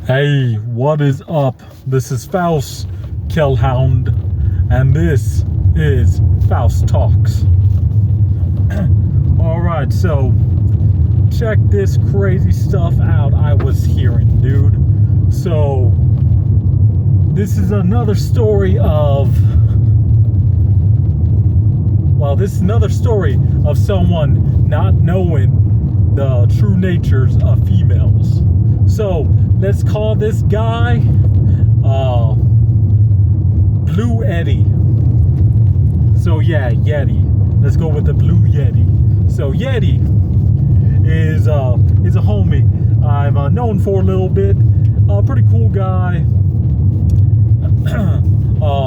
Hey, what is up? This is Faust Kellhound, and this is Faust Talks. Alright, so check this crazy stuff out I was hearing, dude. So, this is another story of... this is another story of someone not knowing the true natures of females. So, let's call this guy Blue Yeti. So yeah, Yeti. Let's go with the Blue Yeti. So Yeti is a homie I've known for a little bit. Pretty cool guy.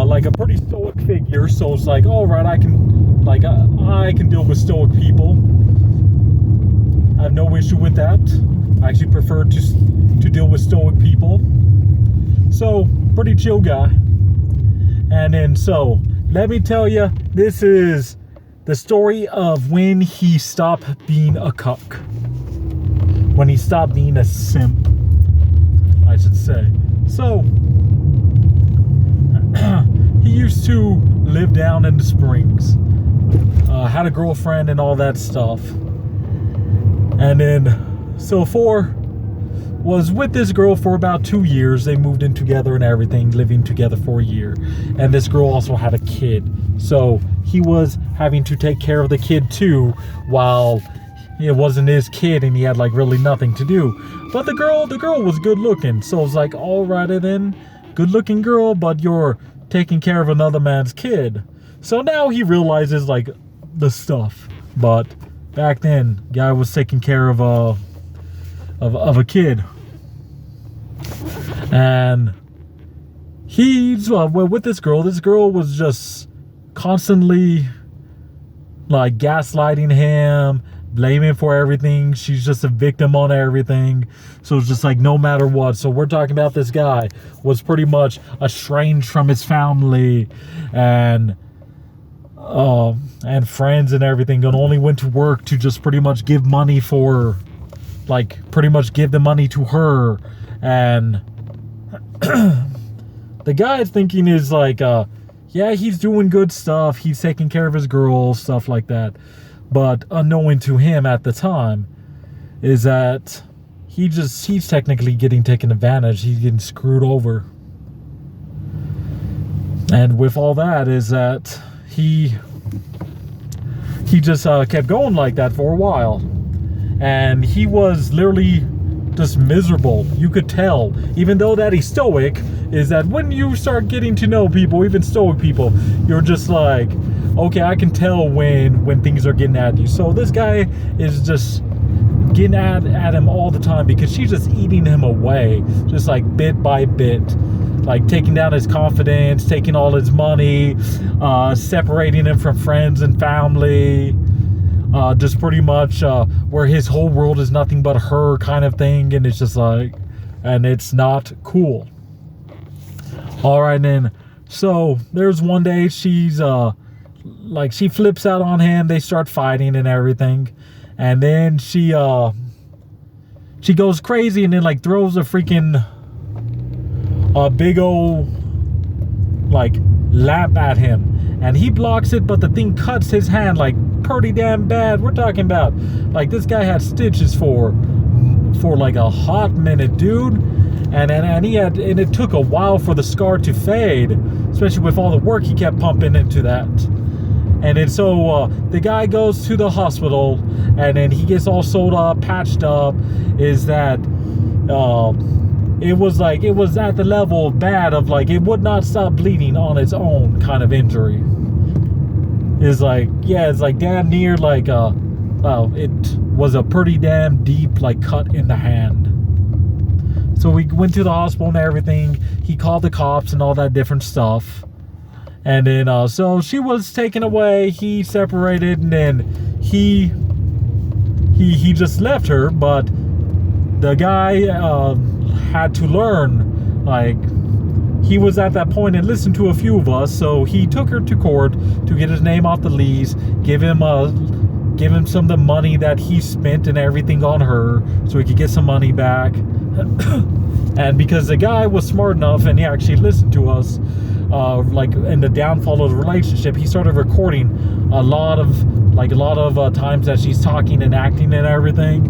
Like a pretty stoic figure. So it's like, all right, I can deal with stoic people. I have no issue with that. I actually prefer to deal with stoic people. So, pretty chill guy. And then, so, let me tell you, this is the story of when he stopped being a cuck. When he stopped being a simp, I should say. So, he used to live down in the Springs. Had a girlfriend and all that stuff. And then, so was with this girl for about 2 years. They moved in together and everything, living together for a year. And this girl also had a kid. So he was having to take care of the kid too, while it wasn't his kid and he had like really nothing to do. But the girl was good looking. So it's like, alrighty then, good looking girl, but you're taking care of another man's kid. So now he realizes like the stuff. But back then, guy was taking care of a kid, and he's with this girl. This girl was just constantly like gaslighting him, blaming for everything. She's just a victim on everything. So it's just like no matter what. So we're talking about this guy was pretty much estranged from his family and friends and everything, and only went to work to just pretty much give money for, like, pretty much give the money to her. And the guy's thinking is like, yeah, he's doing good stuff, he's taking care of his girl, stuff like that. But unknowing to him at the time is that he's technically getting taken advantage. He's getting screwed over. And with all that is that he just kept going like that for a while, and he was literally just miserable. You could tell, even though that he's stoic, is that when you start getting to know people, even stoic people, you're just like, okay, I can tell when things are getting at you. So this guy is just getting at him all the time, because she's just eating him away, just like bit by bit. Like taking down his confidence, taking all his money, separating him from friends and family, just pretty much where his whole world is nothing but her kind of thing. And it's just like, and it's not cool. All right, then. So there's one day she's like, she flips out on him. They start fighting and everything. And then she goes crazy and then like throws a freaking... a big old like lamp at him, and he blocks it, but the thing cuts his hand like pretty damn bad. We're talking about like this guy had stitches for like a hot minute, dude. And it took a while for the scar to fade, especially with all the work he kept pumping into that. And then so the guy goes to the hospital, and then he gets all sewed up, patched up. Is that it was at the level of bad of like it would not stop bleeding on its own kind of injury. It's like, yeah, it's like damn near like it was a pretty damn deep like cut in the hand. So we went to the hospital and everything. He called the cops and all that different stuff. And then so she was taken away. He separated, and then he just left her. But the guy had to learn, like, he was at that point and listened to a few of us, so he took her to court to get his name off the lease, give him some of the money that he spent and everything on her, so he could get some money back. And because the guy was smart enough and he actually listened to us, like in the downfall of the relationship, he started recording a lot of times that she's talking and acting and everything.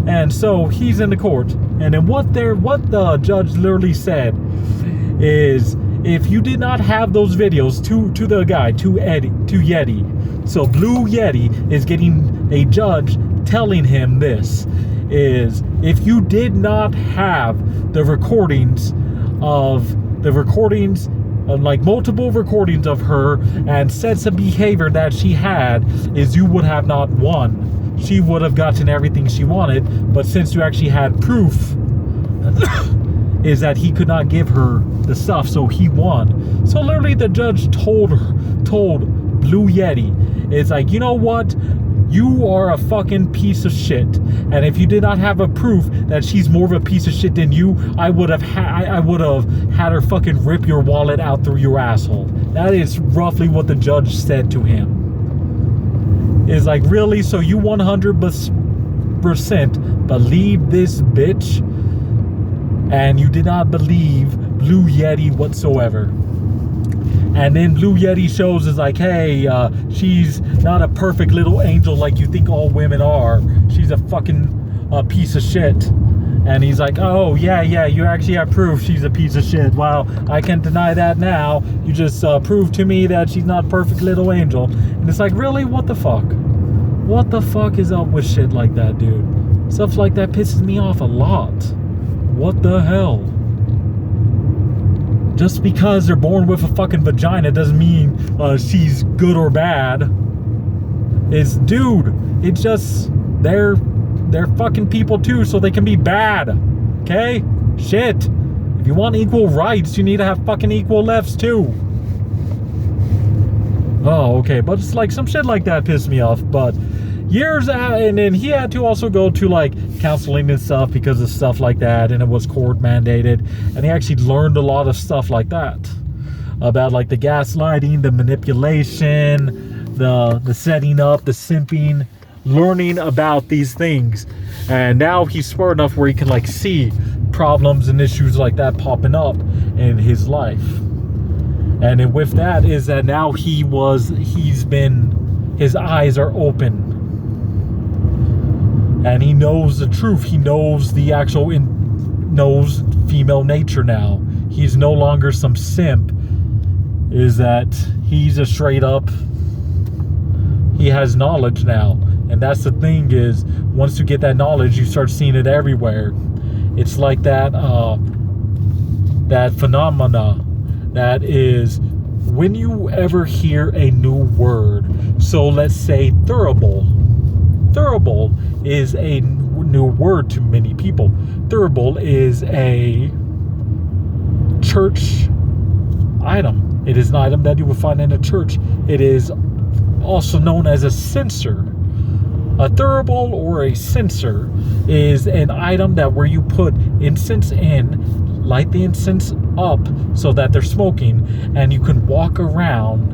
And so he's in the court, and then what the judge literally said is, if you did not have those videos to the guy, to Yeti, so Blue Yeti is getting a judge telling him this, is if you did not have the recordings, like multiple recordings of her and sets of behavior that she had, is you would have not won. She would have gotten everything she wanted, but since you actually had proof, is that he could not give her the stuff, so he won. So literally the judge told Blue Yeti, it's like, you know what? You are a fucking piece of shit. And if you did not have a proof that she's more of a piece of shit than you, I would have had her fucking rip your wallet out through your asshole. That is roughly what the judge said to him. Is like, really? So you 100% believe this bitch, and you did not believe Blue Yeti whatsoever? And then Blue Yeti shows is like, hey, she's not a perfect little angel like you think all women are. She's a fucking piece of shit. And he's like, oh, yeah, you actually have proof she's a piece of shit. Wow, I can't deny that now. You just proved to me that she's not a perfect little angel. And it's like, really? What the fuck? What the fuck is up with shit like that, dude? Stuff like that pisses me off a lot. What the hell? Just because they're born with a fucking vagina doesn't mean she's good or bad. It's, dude, it's just, they're fucking people too, so they can be bad. Okay? Shit. If you want equal rights, you need to have fucking equal lefts too. Oh, okay, but it's like some shit like that pissed me off. But years out, and then he had to also go to like counseling and stuff because of stuff like that, and it was court mandated, and he actually learned a lot of stuff like that about like the gaslighting, the manipulation, the setting up, the simping, learning about these things. And now he's smart enough where he can like see problems and issues like that popping up in his life. And then with that is that now his eyes are open. And he knows the truth. He knows the actual, knows female nature now. He's no longer some simp. Is that he's a straight up, he has knowledge now. And that's the thing is, once you get that knowledge, you start seeing it everywhere. It's like that, that phenomena that is, when you ever hear a new word, so let's say thurible. Thurible is a new word to many people. Thurible is a church item. It is an item that you will find in a church. It is also known as a censer. A thurible or a censer is an item that where you put incense in, light the incense up so that they're smoking, and you can walk around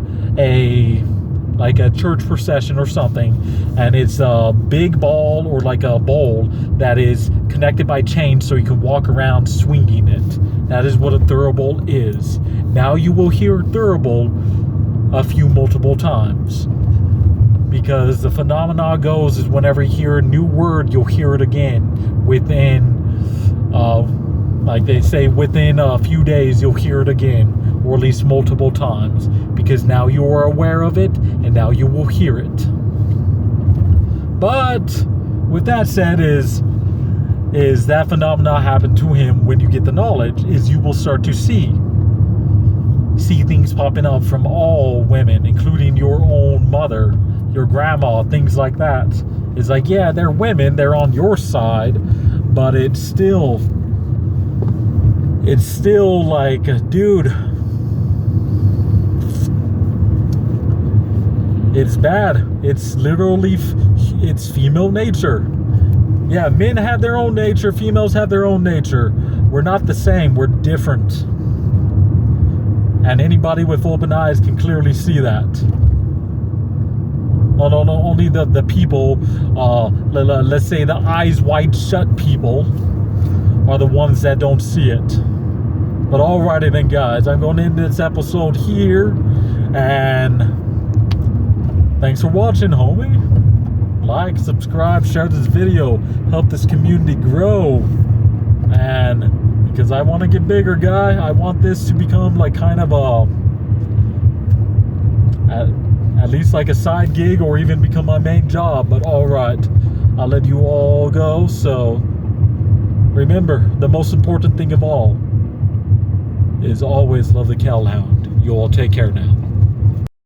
like a church procession or something, and it's a big ball or like a bowl that is connected by chains, so you can walk around swinging it. That is what a thurible is. Now you will hear thurible multiple times, because the phenomena goes is whenever you hear a new word, you'll hear it again within like they say, within a few days you'll hear it again, or at least multiple times, because now you are aware of it and now you will hear it. But with that said, is that phenomena happen to him when you get the knowledge, is you will start to see things popping up from all women, including your own mother, your grandma, things like that. It's like, yeah, they're women, they're on your side, but it's still like, dude, it's bad. It's literally, it's female nature. Yeah, men have their own nature, females have their own nature. We're not the same, we're different. And anybody with open eyes can clearly see that. Not only the people, let's say the eyes wide shut people, are the ones that don't see it. But alrighty then, guys, I'm going to end this episode here, and thanks for watching, homie. Like, subscribe, share this video, help this community grow. And because I want to get bigger, guy, I want this to become like kind of at least like a side gig, or even become my main job. But alright, I'll let you all go. So remember, the most important thing of all is always love the cow hound. You all take care now.